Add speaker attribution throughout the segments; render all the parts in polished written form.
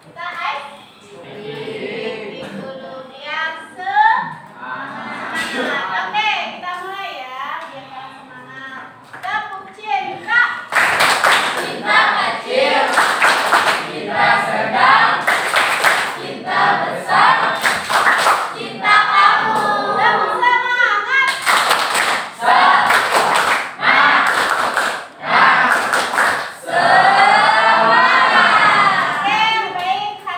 Speaker 1: Kita di gunung yang semangat. Oke, kita mulai ya, biar kalian semangat. Tepuk cinta. Cinta kecil, cinta sedang, cinta besar, cinta kamu. Tepuk semangat. Semangat. Oke, baik.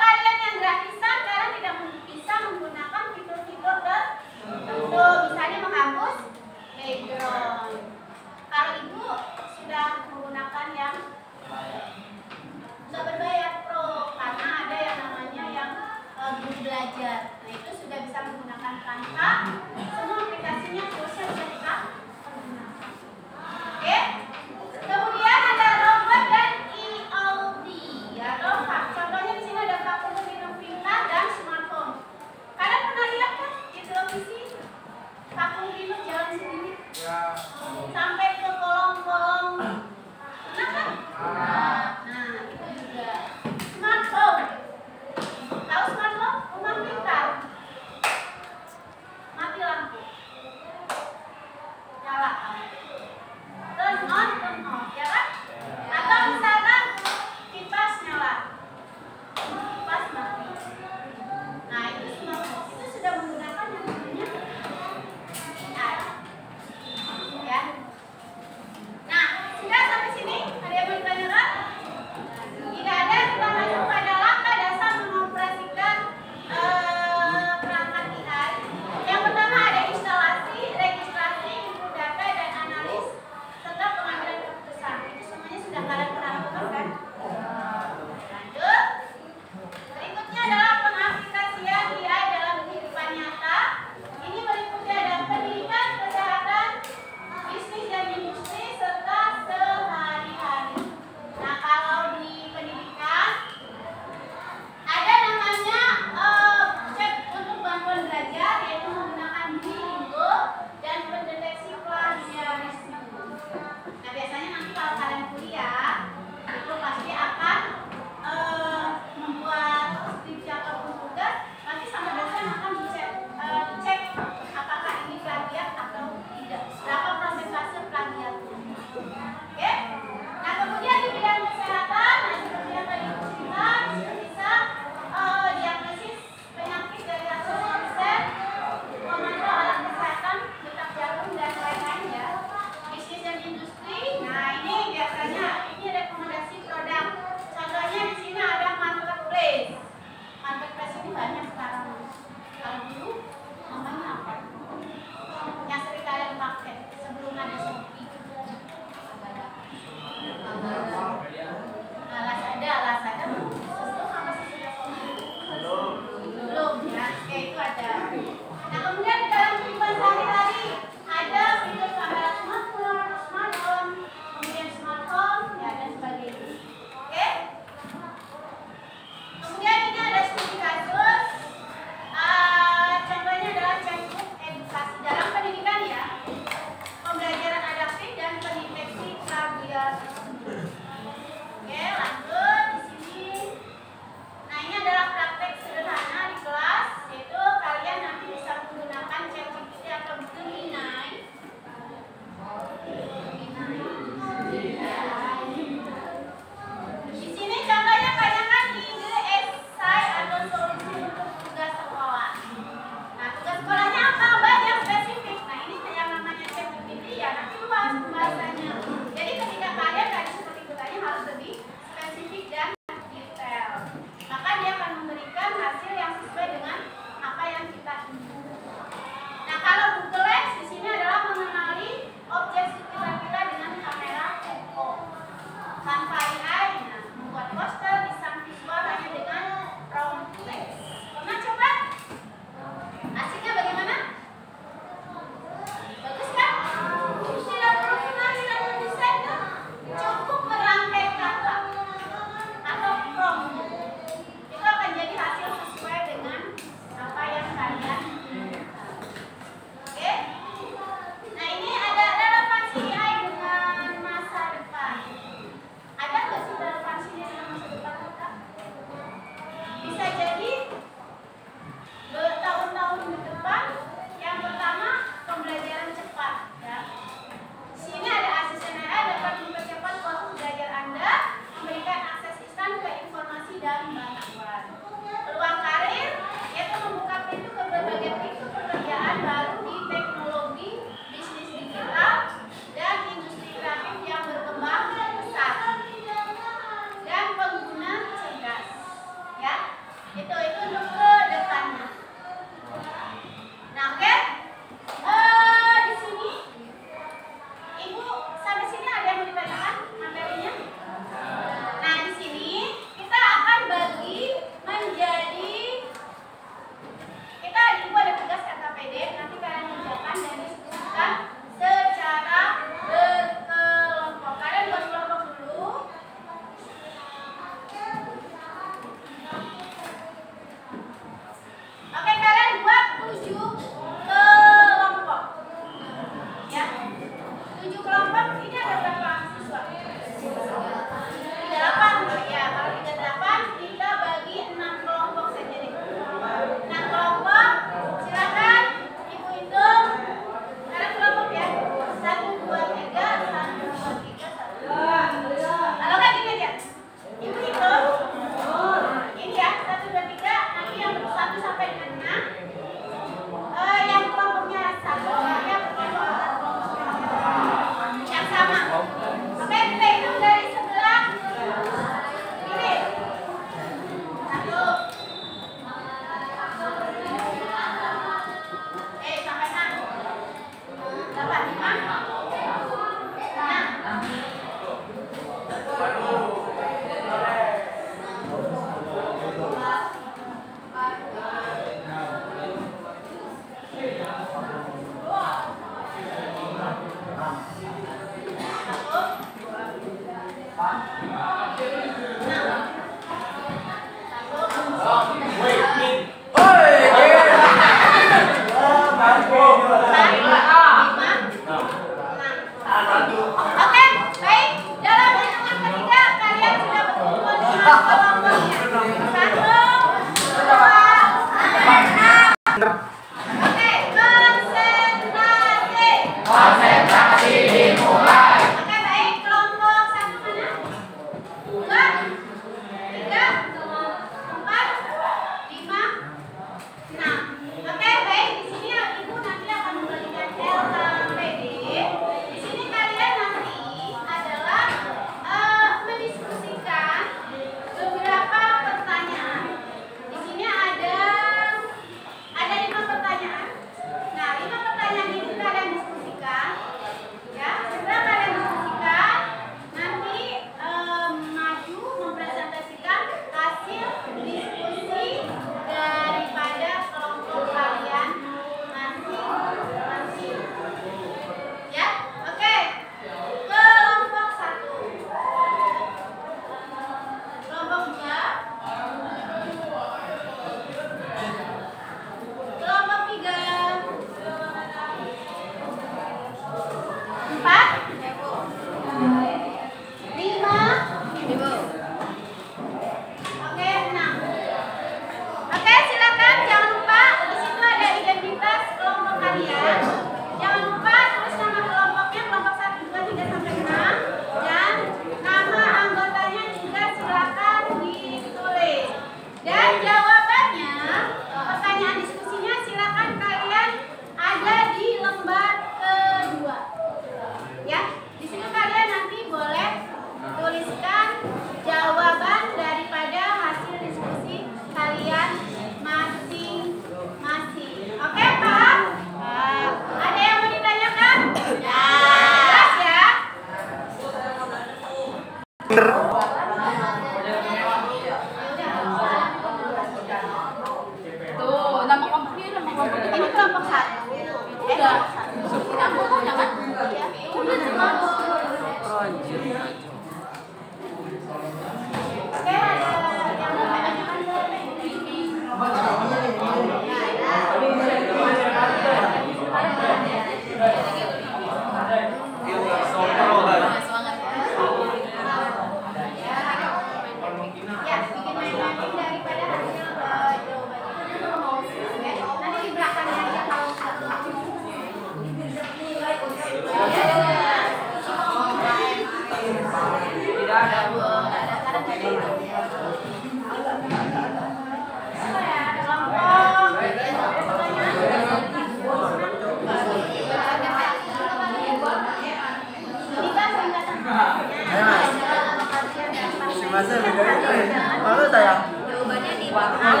Speaker 1: Jawabannya di belakang.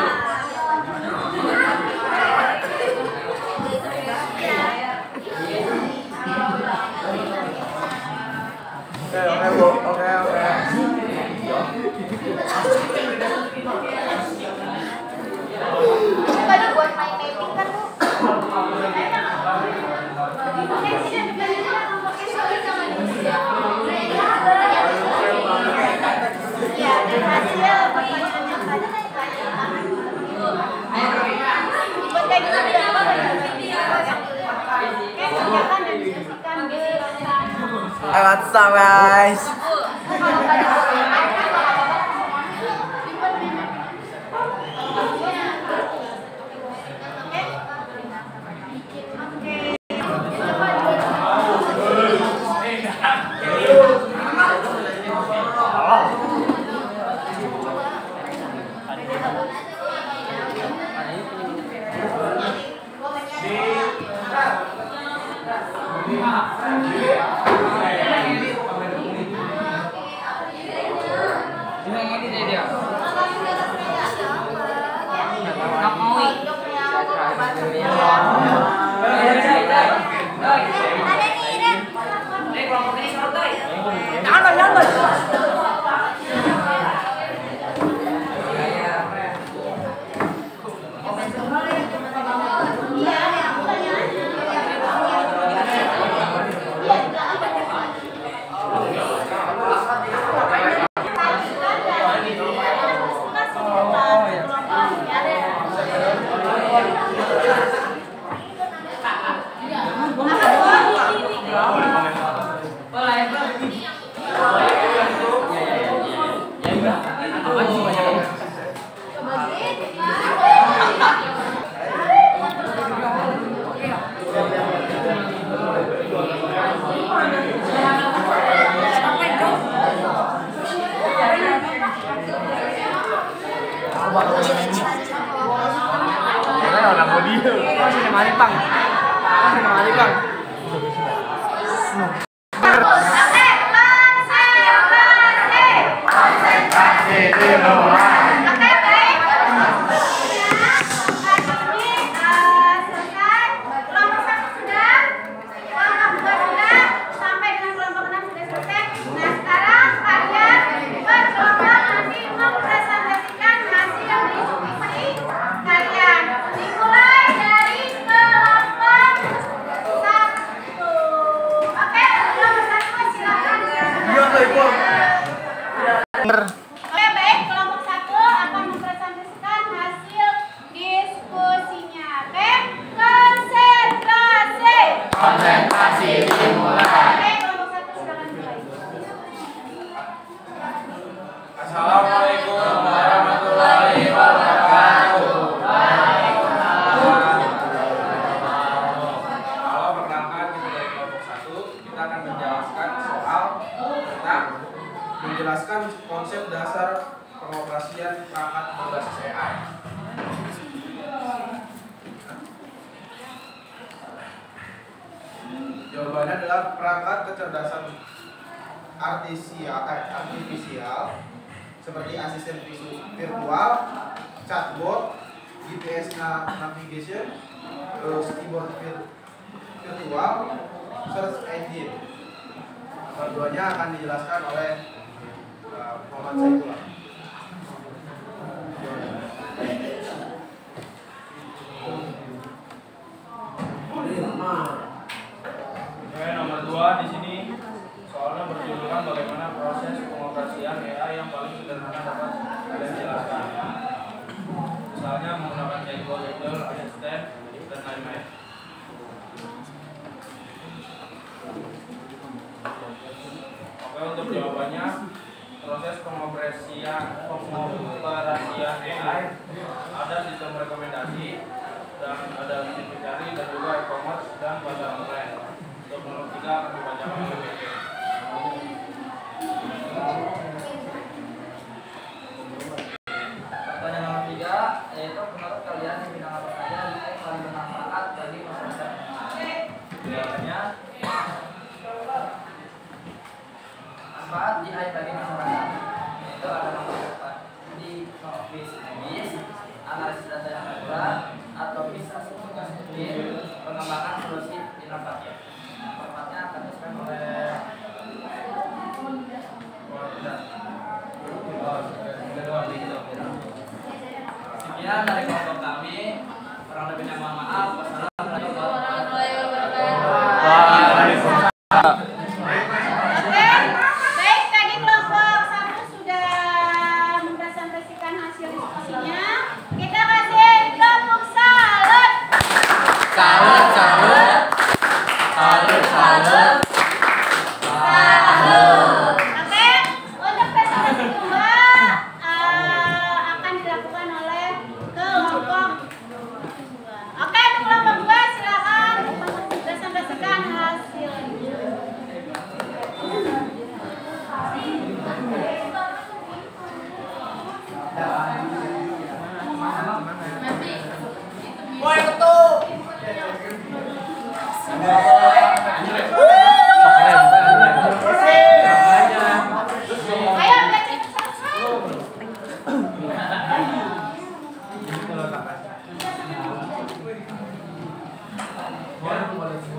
Speaker 2: Oke, Bu. Oke.
Speaker 1: Tadi buat main mapping kan, Bu? Ya, dan hasil pertanyaan yang tadi buat kayak gitu berapa kerjakan dan diskusikan
Speaker 2: What's up, guys? Orang mau dia. Sini mari bang. Sini mari bang. Konsentrasi dimulai.
Speaker 1: Oke, baik. Hari ini selesai. Kelompok 1 sudah, kelompok 2 sudah, sampai dengan kelompok 6 sudah selesai. Nah, sekarang kalian berkelompok nanti mempresentasikan hasil diskusi kalian. Dimulai dari kelompok 1. Oke, kelompok 1 silakan. Oke, baik, kelompok 1 akan mempresentasikan hasil diskusinya. Oke, konsentrasi.
Speaker 2: Konsentrasi dimulai.
Speaker 1: Oke, kelompok 1 silakan mulai.
Speaker 2: Assalamualaikum warahmatullahi wabarakatuh.
Speaker 3: Kalau perkenalkan kita dari kelompok 1, kita akan menjelaskan soal tentang menjelaskan konsep dasar pengoperasian perangkat berbasis AI. Jawabannya adalah perangkat kecerdasan artifisial seperti asisten virtual, chatbot, GPS navigation, terus keyboard virtual, search engine. Keduanya akan dijelaskan oleh Muhammad Saifullah.
Speaker 4: Oke, nomor 2 di sini soalnya berjudulkan bagaimana proses pengoperasian AI yang paling sederhana dapat kalian jelaskan. Misalnya menggunakan chatbot, Google Assistant, dan lain-lain. Oke, untuk jawabannya, proses pengoperasian AI ada sistem rekomendasi dan ada mesin pencari dan juga e-commerce dan pasar online. Untuk nomor 3 akan dibacakan oleh BP.
Speaker 5: Pertanyaan nomor 3 yaitu menurut kalian di bidang apa saja yang paling bermanfaat bagi masyarakat? Jawabannya manfaat AI bagi masyarakat itu ada manfaat di bisnis, analisis data yang akurat, atau bisa tugas rutin, pengembangan solusi inovatif. Manfaatnya akan disampaikan oleh sekian dari kelompok kami. Kurang lebihnya mohon maaf. Wassalamualaikum warahmatullahi wabarakatuh.
Speaker 1: Oke, baik, tadi kelompok 1 sudah mempresentasikan hasil diskusinya. Kita kasih tepuk salut.
Speaker 2: Salut, salut. Salut, salut.
Speaker 1: Oke, untuk presentasi kedua akan dilakukan oleh kelompok 2. Oke, untuk kelompok 2 silakan presentasikan hasilnya. Ayo baca satu-satu. Oke, mulai.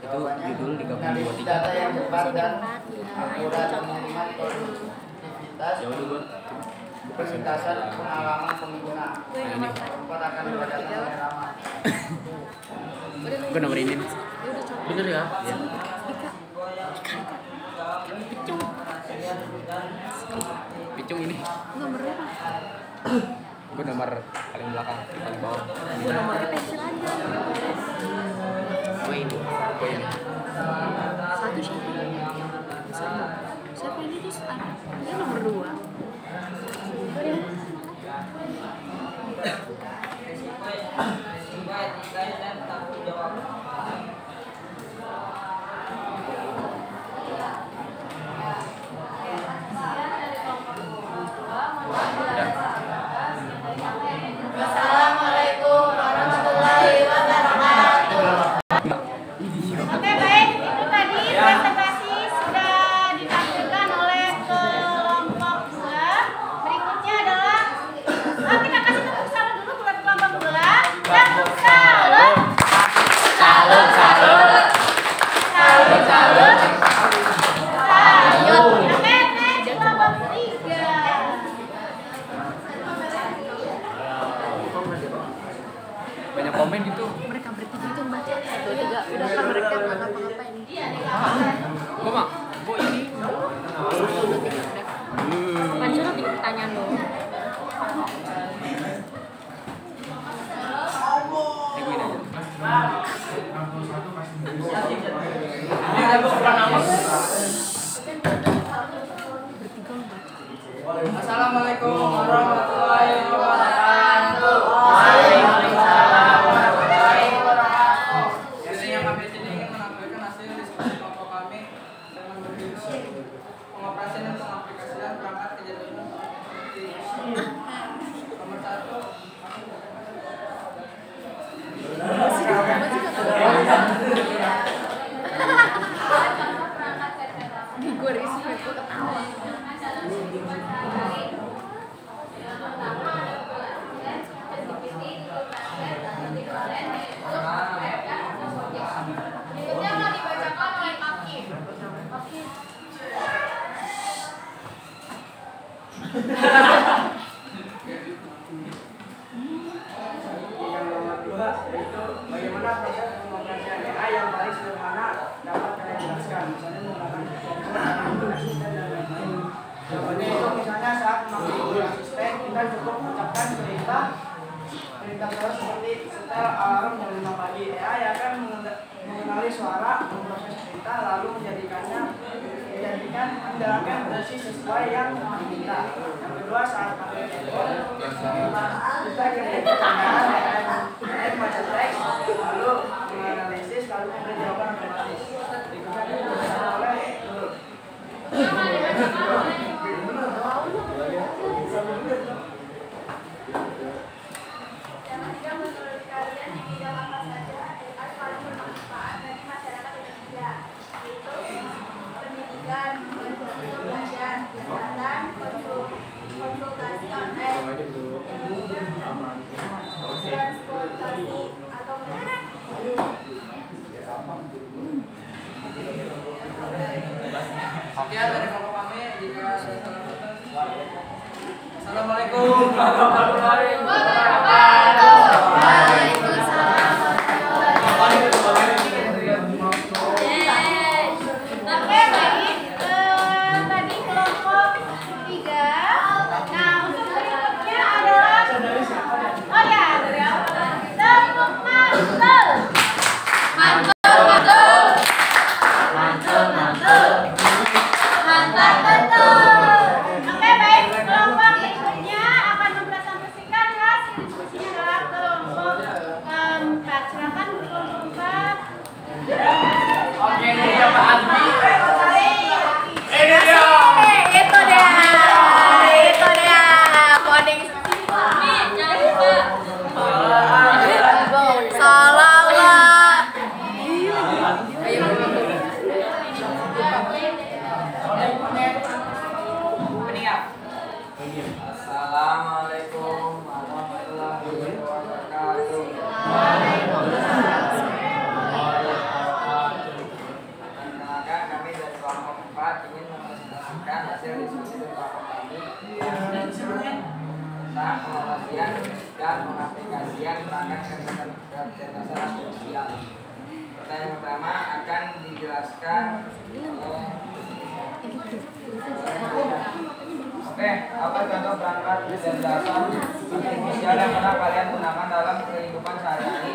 Speaker 2: Itu judul 3023.
Speaker 5: Data yang cepat dan akurat mengeliminir produktivitas,
Speaker 2: Ya udah gua
Speaker 5: peningkatan pengalaman pengguna.
Speaker 2: ini.
Speaker 5: Keempat akan dibacakan oleh Rama.
Speaker 2: Gua nomor ini. Bener ya? Iya. Picung ini.
Speaker 1: Nomor berapa?
Speaker 2: Gua nomor paling belakang, paling bawah.
Speaker 1: Gua nomornya pensil aja.
Speaker 2: Gua ini. Gua ini.
Speaker 1: Satu siapa? Siapa ini terus ada? Ini nomor 2.
Speaker 5: Dan tanggung jawab.
Speaker 1: Assalamualaikum warahmatullahi wabarakatuh. Oke baik, itu tadi presentasi sudah ditampilkan oleh kelompok 2. Berikutnya adalah kita kasih tepuk salam dulu buat kelompok 2. Tepuk salam. Salam, salam. Salam, salam. Sayut. Oke, next kelompok 3.
Speaker 2: Banyak komen gitu.
Speaker 1: Mereka bertiga itu baca 1, 2, 3 udah kan mereka nggak ngapa-ngapain.
Speaker 2: Gua mah, gua ini.
Speaker 1: Pancur 3 pertanyaan dong.
Speaker 2: Ini aja.
Speaker 5: Assalamualaikum warahmatullahi wabarakatuh. Jadi yang kami sini ingin menampilkan hasil diskusi kelompok kami dengan berjudul pengoperasian dan pengaplikasian perangkat kejadian nomor 1.
Speaker 1: Gue respect, gue ketawa.
Speaker 5: Yang nomor 2 yaitu bagaimana proses pengoperasian AI yang paling sederhana dapat kalian jelaskan. Misalnya menggunakan asisten dan lain-lain. Jawabannya itu misalnya saat memakai asisten kita cukup mengucapkan perintah suara seperti setel alarm jam 5 pagi. AI akan mengenali suara, memproses perintah lalu menjadikan menjalankan fungsi sesuai yang diminta. Yang kedua saat pakai keyboard kita ketik pertanyaan AI membaca teks lalu menganalisis lalu memberi jawaban otomatis. Berikutnya dijelaskan oleh Nur.
Speaker 1: Menurut kalian di bidang apa saja AI paling bermanfaat bagi masyarakat Indonesia? Yaitu pendidikan, pembelajaran, kesehatan, konsultasi online, transportasi atau
Speaker 5: Sekian dari kelompok kami. Jika ada salah, Assalamualaikum warahmatullahi wabarakatuh.
Speaker 1: Oke, baik. Tadi kelompok 3. Nah, untuk berikutnya adalah oh ya, tepuk mantul. Mantul, mantul. Mantul, mantul. Mantap, betul. Oke, baik. Kelompok berikutnya akan mempresentasikan hasil diskusinya adalah kelompok 4. Silakan kelompok 4.
Speaker 5: Oke, ini dia Pak Admi.
Speaker 1: Itu dia coding. Jangan lupa. Salah lah.
Speaker 5: Assalamualaikum warahmatullahi wabarakatuh. menjelaskan. Oke, apa contoh perangkat dan dasar artifisial yang pernah kalian gunakan dalam kehidupan sehari-hari?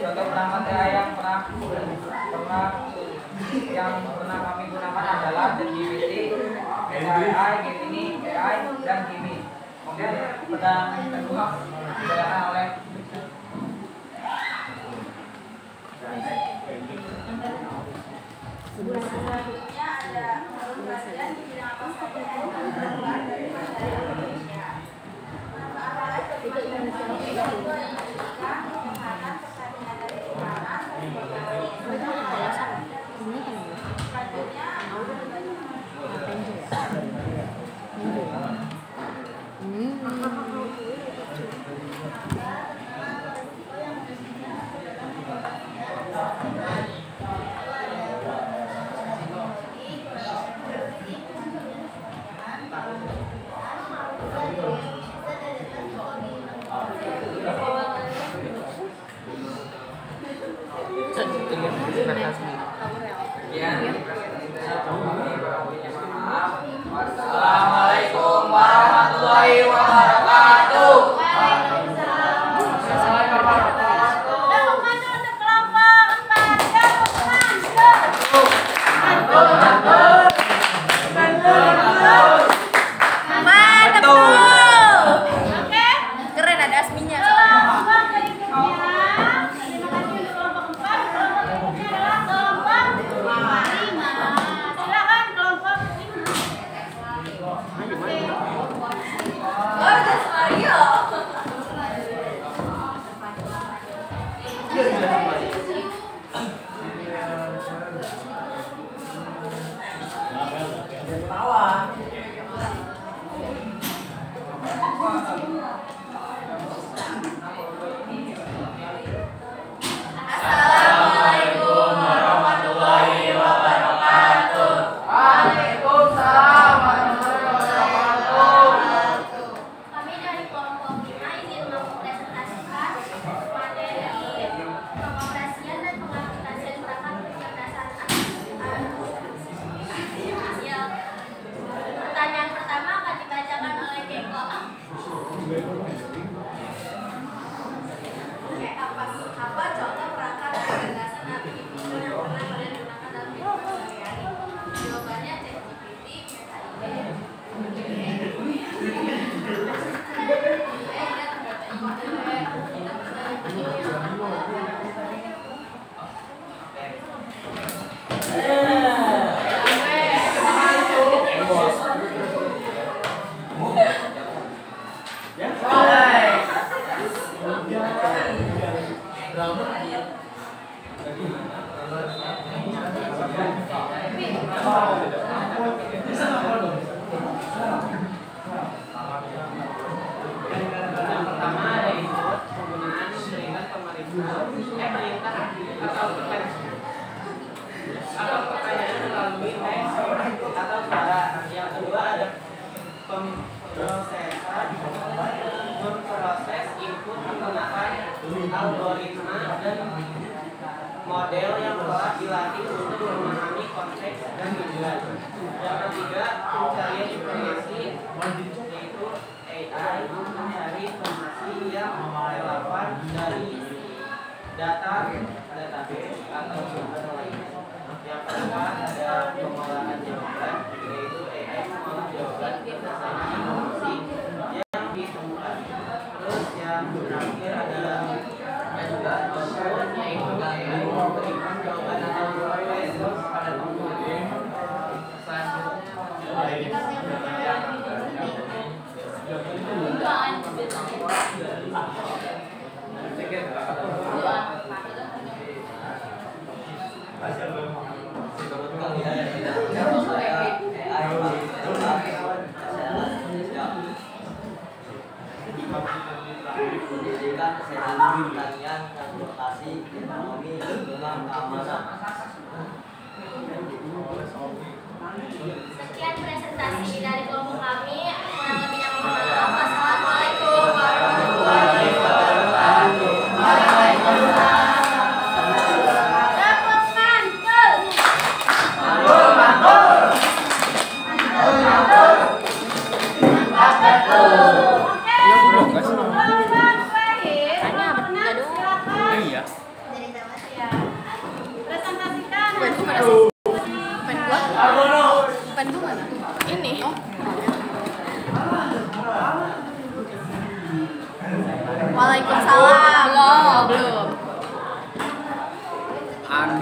Speaker 5: Contoh perangkat AI yang pernah kami gunakan adalah ChatGPT, AI, Gemini, AI, dan Kimi. Oke, pertanyaan kedua dibacakan oleh
Speaker 6: selanjutnya ada pengkajian di bidang apa saja yang dilakukan dari Mandala Indonesia. Manfaat bagi Indonesia pendidikan, kesehatan, pertanian dan keuangan. Selanjutnya
Speaker 5: Assalamualaikum warahmatullahi wabarakatuh.
Speaker 1: Keren, ada asminya.
Speaker 5: Assalamualaikum warahmatullahi wabarakatuh. Waalaikumsalam warahmatullahi wabarakatuh.
Speaker 6: kami dari kelompok 5 izin mempresentasikan materi pengoperasian dan pengaplikasian perangkat kecerdasan artifisial. Pertanyaan pertama akan dibacakan oleh Keko. Apa contoh perangkat kecerdasan artifisial yang pernah kalian gunakan dalam kehidupan sehari-hari? Jawabannya ChatGPT,
Speaker 5: memproses input menggunakan algoritma dan model yang telah dilatih untuk memahami konteks dan tujuan. Yang ketiga, pencarian informasi, yaitu AI mencari informasi yang relevan dari data, database atau sumber lainnya. Yang keempat, ada pengolahan jawaban, yaitu AI mengolah jawaban berdasarkan informasi yang ditemukan. Terus yang terakhir adalah output, yaitu AI memberikan jawaban atau respons pada komputer.
Speaker 7: Pendidikan, kesehatan, pertanian, transportasi, ekonomi, lingkungan, keamanan.
Speaker 6: Sekian presentasi dari kelompok kami. Kurang lebihnya mohon maaf. Wassalamualaikum warahmatullahi wabarakatuh. Waalaikumsalam.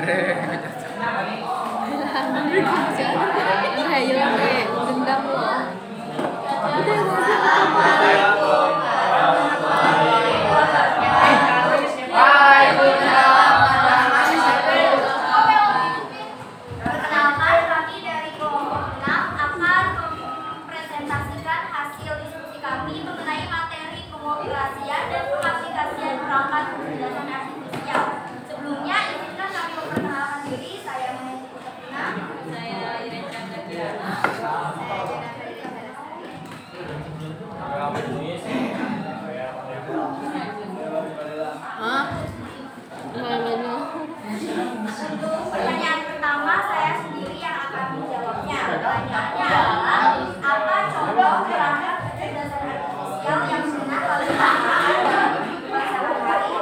Speaker 1: Hayo dendam loh.
Speaker 6: Perkenalkan, kami dari kelompok 6 akan mempresentasikan hasil diskusi kami mengenai materi pengoperasian dan pengaplikasian perangkat kecerdasan artifisial. Sebelumnya, izinkan kami memperkenalkan diri. Saya Maheni Putra, saya Iren Chandra Kirana, saya Jana Fredika Belasari. Pertanyaan pertama saya sendiri yang akan menjawabnya. Pertanyaannya adalah, apa contoh perangkat kecerdasan artifisial yang pernah kalian gunakan sehari-hari?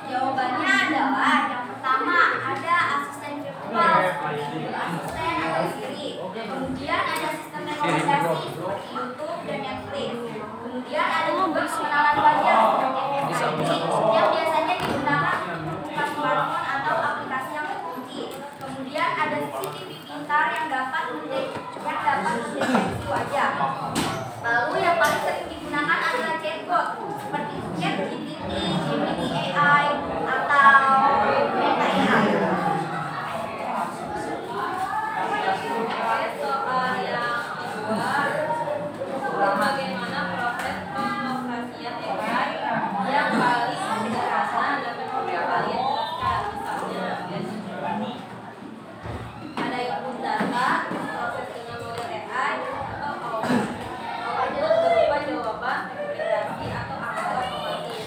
Speaker 6: Jawabannya adalah yang pertama ada asisten virtual seperti Google Assistant atau Siri. Kemudian ada sistem rekomendasi seperti YouTube dan Netflix. Kemudian ada juga pengenalan wajah seperti FaceID yang biasanya digunakan untuk buka smartphone atau aplikasi yang terkunci. Kemudian ada CCTV pintar yang dapat mendeteksi wajah. Lalu yang paling sering digunakan adalah chatbot seperti ChatGPT, Gemini AI, atau Meta AI. Soal yang kedua, bagaimana proses pengoperasian AI yang paling sederhana dan bisa kalian jelaskan? Misalnya, ada input data, proses dengan model AI, atau output berupa jawaban, rekomendasi, atau akses otomatis.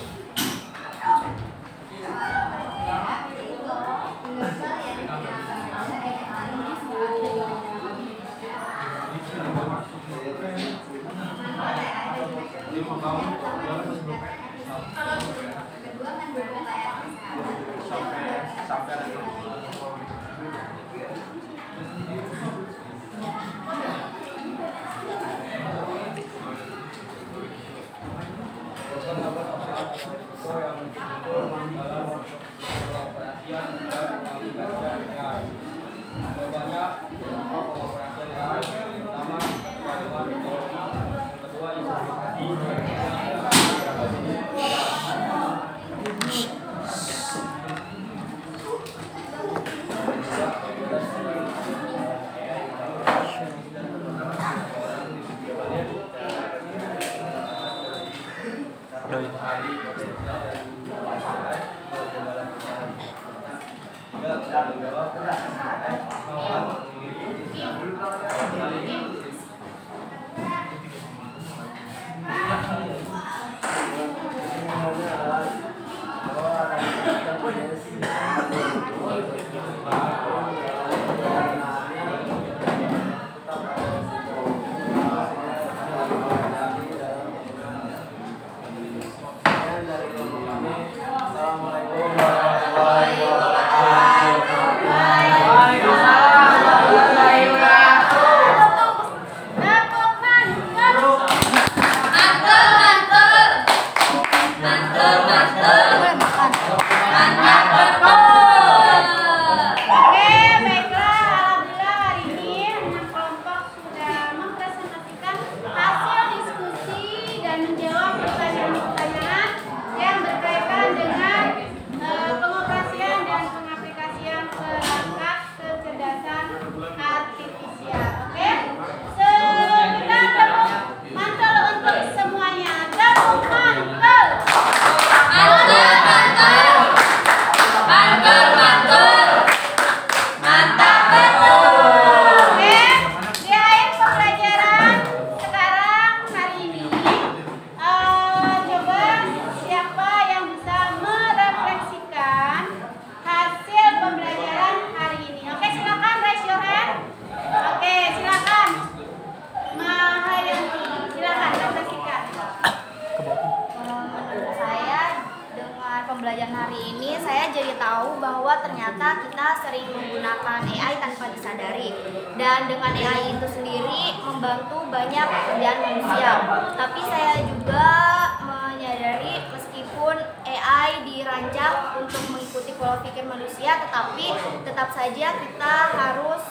Speaker 6: Pembelajaran hari ini saya jadi tahu bahwa ternyata kita sering menggunakan AI tanpa disadari, dan dengan AI itu sendiri membantu banyak pekerjaan manusia. Tapi saya juga menyadari meskipun AI dirancang untuk mengikuti
Speaker 1: pola pikir manusia, tetapi tetap saja kita harus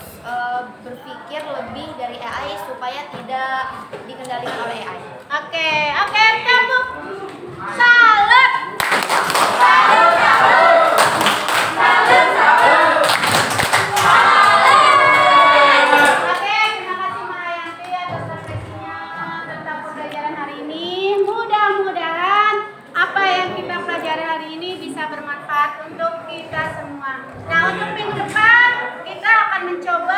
Speaker 1: berpikir lebih dari AI supaya tidak dikendalikan oleh AI. Oke, tepuk salut. Bermanfaat untuk kita semua. Nah, untuk minggu depan kita akan mencoba